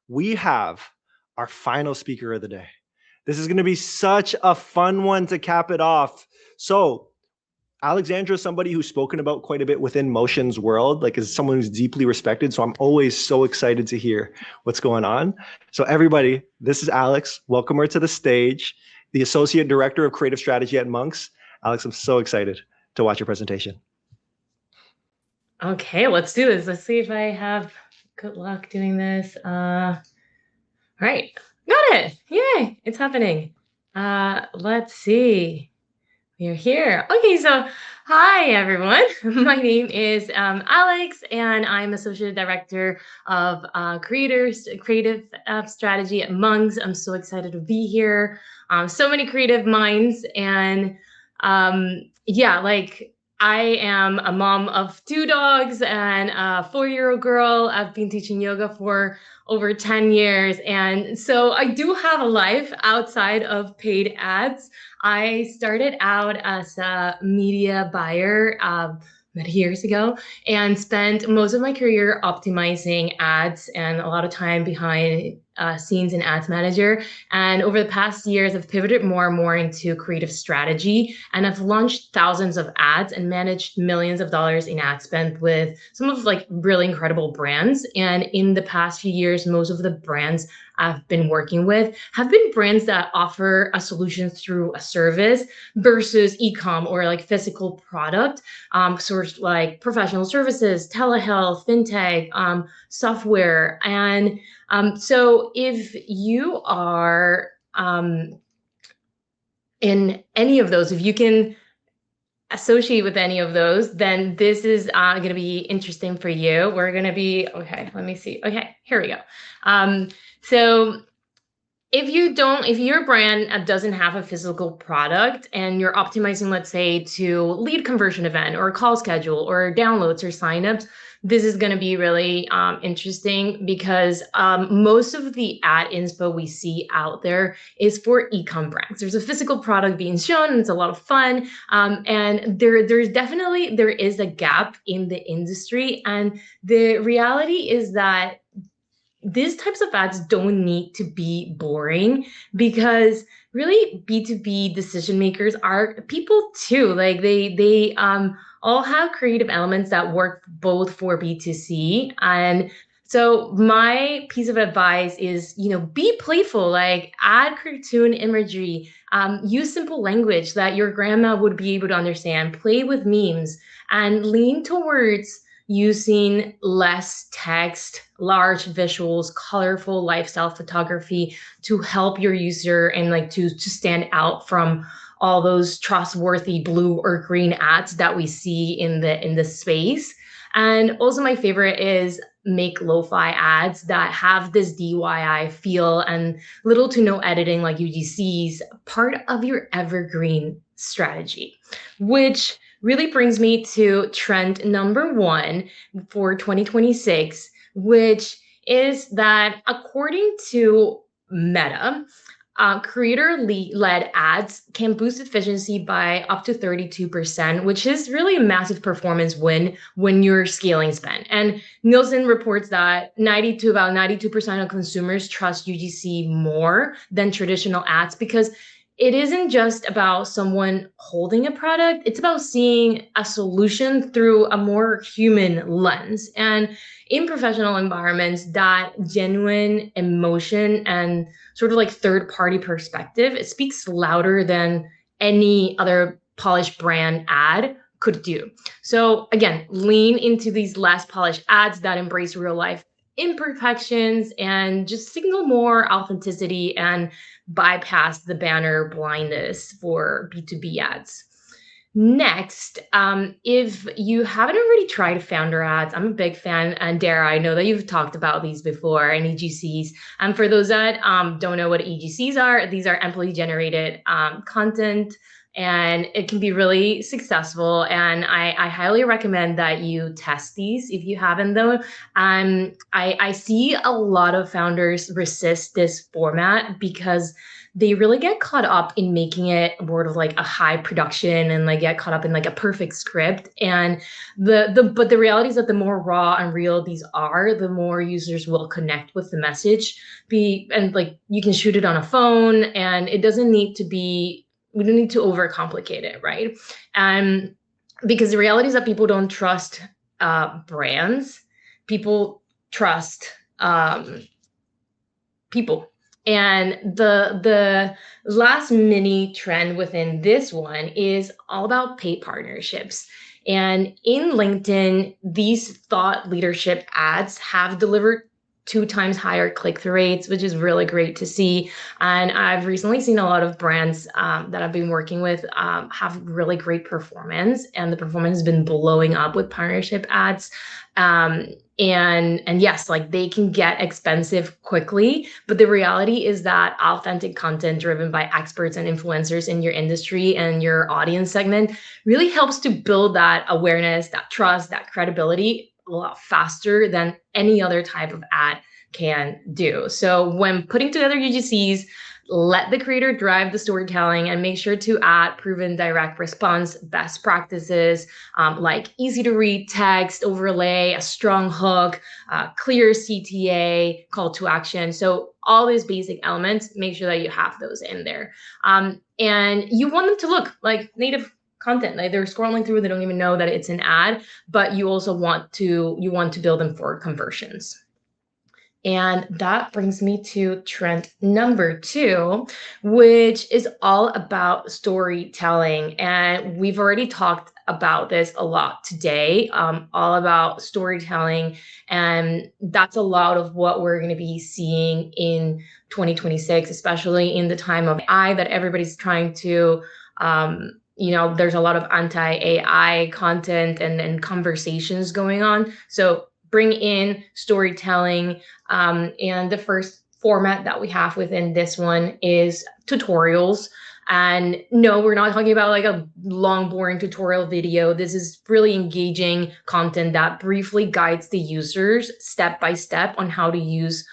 we have our final speaker of the day. This is going to be such a fun one to cap it off. So Alexandra is somebody who's spoken about quite a bit within Motion's world, like is someone who's deeply respected. So I'm always so excited to hear what's going on. So everybody, this is Alex. Welcome her to the stage, the Associate Director of Creative Strategy at Monks. Alex, I'm so excited to watch your presentation. Okay, let's do this. Let's see if I have good luck doing this. All right, got it. Yay, it's happening. Let's see. We're here. Okay, so hi everyone. My name is Alex, and I'm Associate Director of Creative Strategy at Monks. I'm so excited to be here. So many creative minds, and yeah, like I am a mom of 2 dogs and a 4-year-old girl. I've been teaching yoga for over 10 years. And so I do have a life outside of paid ads. I started out as a media buyer many years ago and spent most of my career optimizing ads and a lot of time behind scenes in Ads Manager. And over the past years, I've pivoted more and more into creative strategy, and I've launched thousands of ads and managed millions of dollars in ad spend with some of like really incredible brands. And in the past few years, most of the brands I've been working with have been brands that offer a solution through a service versus e-com or like physical product, sort of like professional services, telehealth, fintech, software. And so if you are in any of those, if you can associate with any of those, then this is going to be interesting for you. We're going to be, okay, let me see. Okay, here we go. So if your brand doesn't have a physical product and you're optimizing, let's say, to lead conversion event or call schedule or downloads or signups, this is going to be really interesting because most of the ad inspo we see out there is for e-com brands. There's a physical product being shown and it's a lot of fun. And there is a gap in the industry. And the reality is that these types of ads don't need to be boring because really B2B decision makers are people too. Like they all have creative elements that work both for B2C. And so my piece of advice is, be playful, like add cartoon imagery, use simple language that your grandma would be able to understand, play with memes, and lean towards using less text, large visuals, colorful lifestyle photography to help your user and like to stand out from all those trustworthy blue or green ads that we see in the space. And also my favorite is make lo-fi ads that have this DIY feel and little to no editing like UGCs, part of your evergreen strategy, which really brings me to trend number 1 for 2026, which is that according to Meta, creator-led ads can boost efficiency by up to 32%, which is really a massive performance win when you're scaling spend. And Nielsen reports that about 92% of consumers trust UGC more than traditional ads because it isn't just about someone holding a product, it's about seeing a solution through a more human lens. And in professional environments, that genuine emotion and sort of like third-party perspective, it speaks louder than any other polished brand ad could do. So again, lean into these less polished ads that embrace real life imperfections and just signal more authenticity and bypass the banner blindness for B2B ads. Next, if you haven't already tried founder ads, I'm a big fan. And Dara, I know that you've talked about these before and EGCs. For those that don't know what EGCs are, these are employee generated content and it can be really successful. And I highly recommend that you test these if you haven't though. I see a lot of founders resist this format because they really get caught up in making it more of like a high production and like get caught up in like a perfect script. And but the reality is that the more raw and real these are, the more users will connect with the message. And like you can shoot it on a phone, and it doesn't need to be, we don't need to overcomplicate it, right? And because the reality is that people don't trust brands, people trust people. And the last mini trend within this one is all about paid partnerships. And in LinkedIn, these thought leadership ads have delivered 2 times higher click-through rates, which is really great to see. And I've recently seen a lot of brands that I've been working with have really great performance, and the performance has been blowing up with partnership ads. And yes, like they can get expensive quickly, but the reality is that authentic content driven by experts and influencers in your industry and your audience segment really helps to build that awareness, that trust, that credibility a lot faster than any other type of ad can do. So when putting together UGCs, let the creator drive the storytelling and make sure to add proven direct response best practices, like easy to read text overlay, a strong hook, clear CTA, call to action. So all these basic elements, make sure that you have those in there. And you want them to look like native content. Like they're scrolling through, they don't even know that it's an ad, but you also want to build them for conversions. And that brings me to trend number 2, which is all about storytelling. And we've already talked about this a lot today, all about storytelling. And that's a lot of what we're going to be seeing in 2026, especially in the time of AI that everybody's trying to, there's a lot of anti-AI content and conversations going on. So bring in storytelling. And the first format that we have within this one is tutorials. And no, we're not talking about like a long, boring tutorial video. This is really engaging content that briefly guides the users step by step on how to use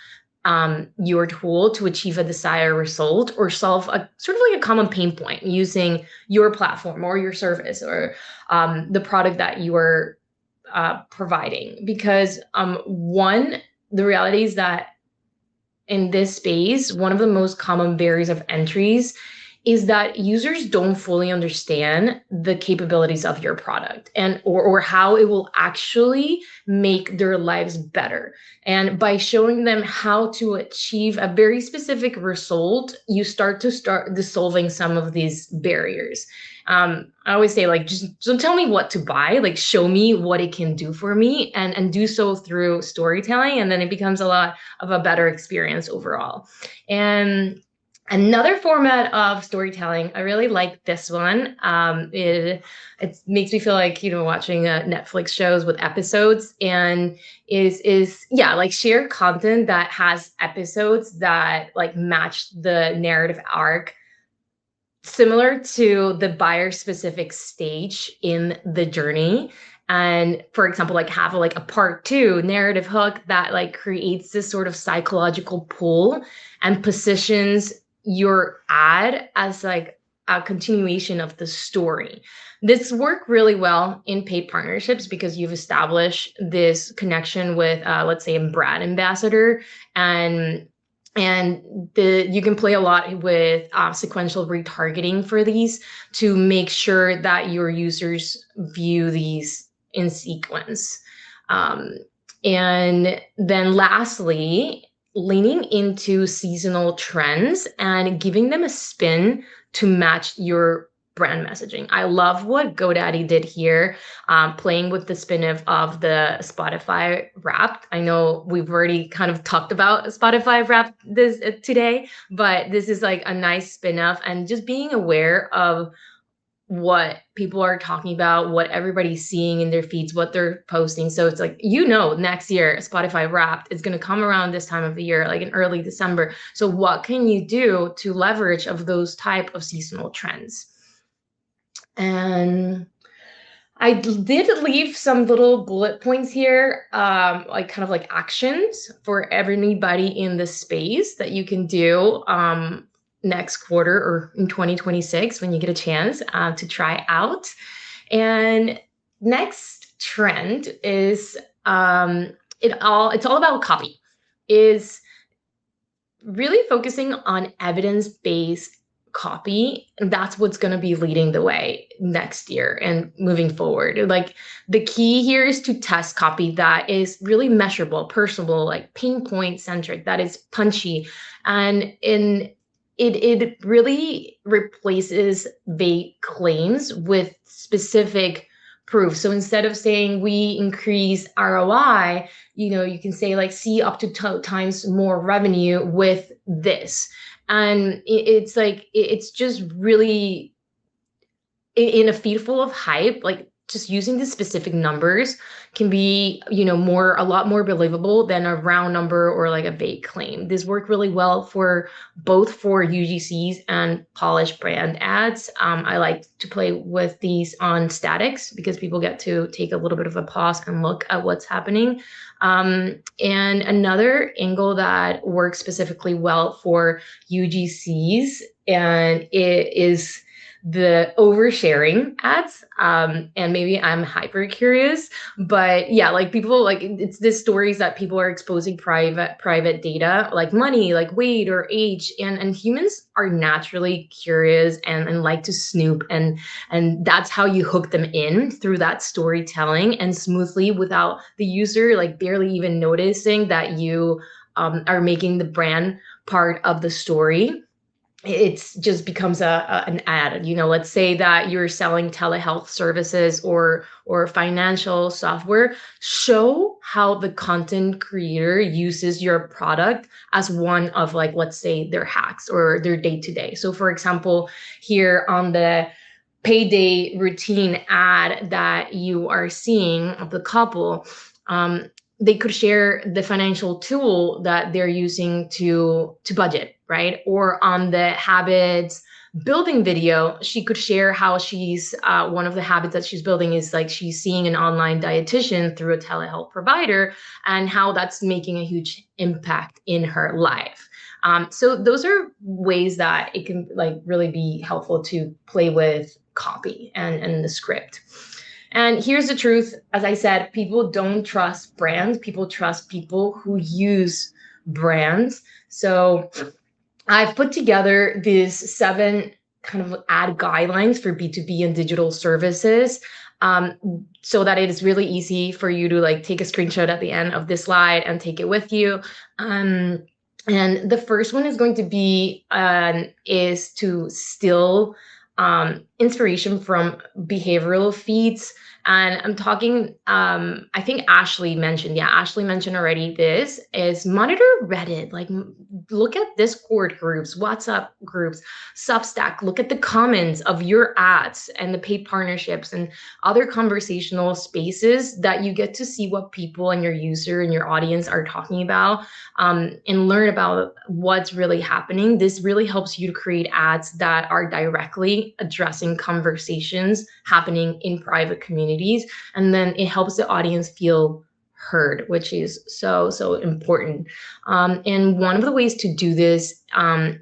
your tool to achieve a desired result or solve a sort of like a common pain point using your platform or your service or the product that you are providing. Because the reality is that in this space, one of the most common barriers of entries is that users don't fully understand the capabilities of your product and or how it will actually make their lives better. And by showing them how to achieve a very specific result, you start dissolving some of these barriers. I always say, like, just don't tell me what to buy, like show me what it can do for me, and do so through storytelling, and then it becomes a lot of a better experience overall. And another format of storytelling, I really like this one. It makes me feel like, watching Netflix shows with episodes, and is like share content that has episodes that like match the narrative arc, similar to the buyer specific stage in the journey. And for example, like have a part 2 narrative hook that like creates this sort of psychological pull and positions your ad as like a continuation of the story. This works really well in paid partnerships because you've established this connection with, let's say, a brand ambassador, and you can play a lot with sequential retargeting for these to make sure that your users view these in sequence. And then lastly, leaning into seasonal trends and giving them a spin to match your brand messaging. I love what GoDaddy did here, playing with the spin-off of the Spotify Wrapped. I know we've already kind of talked about Spotify Wrapped this today, but this is like a nice spin-off, and just being aware of what people are talking about, what everybody's seeing in their feeds, what they're posting. So it's like, next year, Spotify Wrapped is going to come around this time of the year, like in early December. So what can you do to leverage of those type of seasonal trends? And I did leave some little bullet points here, like kind of like actions for everybody in the space that you can do next quarter or in 2026 when you get a chance to try out. And next trend is it's all about copy. Is really focusing on evidence-based copy, and that's what's going to be leading the way next year and moving forward. Like the key here is to test copy that is really measurable, personable, like pain point centric, that is punchy, and it really replaces vague claims with specific proof. So instead of saying we increase ROI, you can say like see up to times more revenue with this. And it's like, it's just really in a feed full of hype, like just using the specific numbers can be, a lot more believable than a round number or like a vague claim. This worked really well for both for UGCs and polished brand ads. I like to play with these on statics because people get to take a little bit of a pause and look at what's happening. And another angle that works specifically well for UGCs and it is the oversharing ads. And maybe I'm hyper curious, but yeah, like people, like it's the stories that people are exposing private data like money, like weight or age, and humans are naturally curious and like to snoop, and that's how you hook them in through that storytelling and smoothly without the user like barely even noticing that you are making the brand part of the story. It's just becomes an ad. Let's say that you're selling telehealth services or financial software. Show how the content creator uses your product as one of, like, let's say their hacks or their day-to-day. So for example, here on the payday routine ad that you are seeing of the couple, they could share the financial tool that they're using to budget, right? Or on the habits building video, she could share how she's one of the habits that she's building is like she's seeing an online dietitian through a telehealth provider and how that's making a huge impact in her life. So those are ways that it can like really be helpful to play with copy and the script. And here's the truth. As I said, people don't trust brands. People trust people who use brands. So I've put together these 7 kind of ad guidelines for B2B and digital services, so that it is really easy for you to like take a screenshot at the end of this slide and take it with you. And the first one is going to be is to steal inspiration from behavioral feeds. And I'm talking, I think Ashley mentioned already this, is monitor Reddit, like look at Discord groups, WhatsApp groups, Substack, look at the comments of your ads and the paid partnerships and other conversational spaces that you get to see what people and your user and your audience are talking about, and learn about what's really happening. This really helps you to create ads that are directly addressing conversations happening in private communities. And then it helps the audience feel heard, which is so important. And one of the ways to do this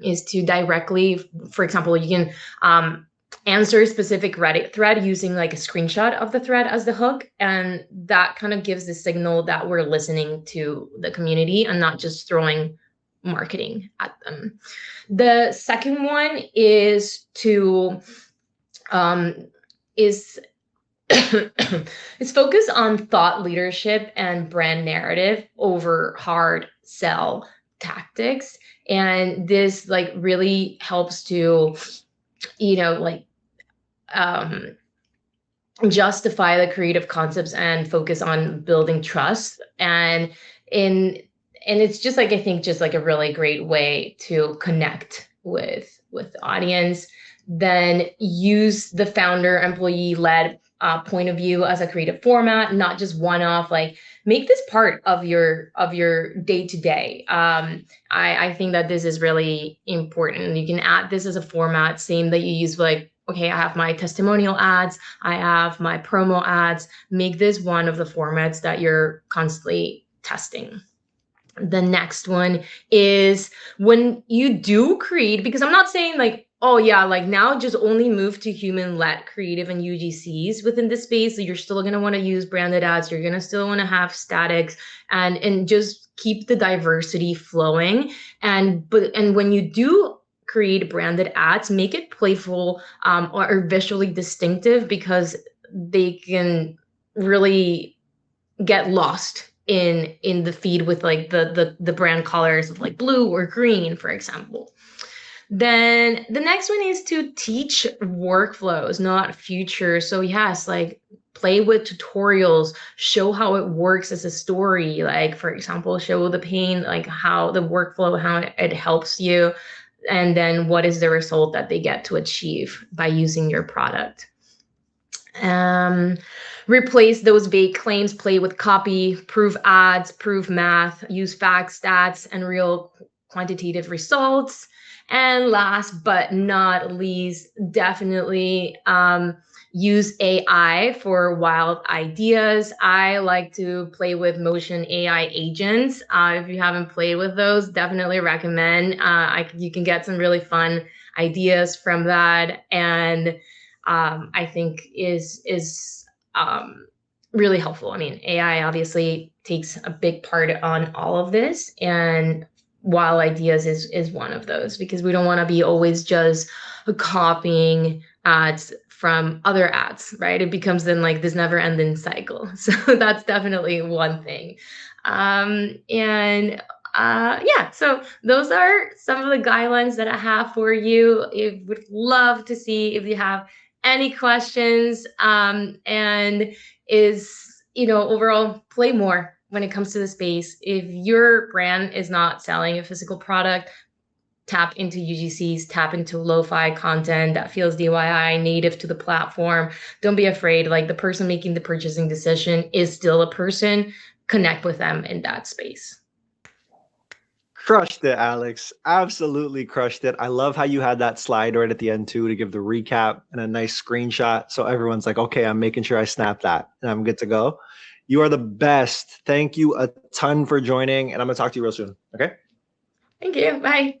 is to directly, for example, you can answer a specific Reddit thread using like a screenshot of the thread as the hook. And that kind of gives the signal that we're listening to the community and not just throwing marketing at them. The second one is to it's focused on thought leadership and brand narrative over hard sell tactics. And this like really helps to, justify the creative concepts and focus on building trust. And it's just like, I think just like a really great way to connect with the audience. Then use the founder employee led point of view as a creative format, not just one-off. Like make this part of your day-to-day. I think that this is really important. You can add this as a format, same that you use like okay, I have my testimonial ads, I have my promo ads. Make this one of the formats that you're constantly testing. The next one is when you do create, because I'm not saying like, oh yeah, like now just only move to human-led creative and UGCs within the space. So you're still going to want to use branded ads. You're going to still want to have statics and just keep the diversity flowing. And when you do create branded ads, make it playful or visually distinctive, because they can really get lost in the feed with like the brand colors of like blue or green, for example. Then the next one is to teach workflows, not features. So yes, like play with tutorials, show how it works as a story. Like for example, show the pain, like how the workflow, how it helps you, and then what is the result that they get to achieve by using your product. Replace those vague claims, play with copy, prove ads, prove math, use facts, stats, and real quantitative results. And last but not least, definitely use AI for wild ideas. I like to play with Motion AI agents. If you haven't played with those, definitely recommend. You can get some really fun ideas from that, and I think is really helpful. I mean, AI obviously takes a big part on all of this, and wild ideas is one of those, because we don't want to be always just copying ads from other ads, right? It becomes then like this never ending cycle. So that's definitely one thing. Yeah, so those are some of the guidelines that I have for you. I would love to see if you have any questions, and overall, play more when it comes to the space. If your brand is not selling a physical product, tap into UGCs, tap into lo-fi content that feels DIY, native to the platform. Don't be afraid. Like, the person making the purchasing decision is still a person. Connect with them in that space. Crushed it, Alex. Absolutely crushed it. I love how you had that slide right at the end too, to give the recap and a nice screenshot. So everyone's like, okay, I'm making sure I snap that and I'm good to go. You are the best. Thank you a ton for joining. And I'm going to talk to you real soon. Okay. Thank you. Bye.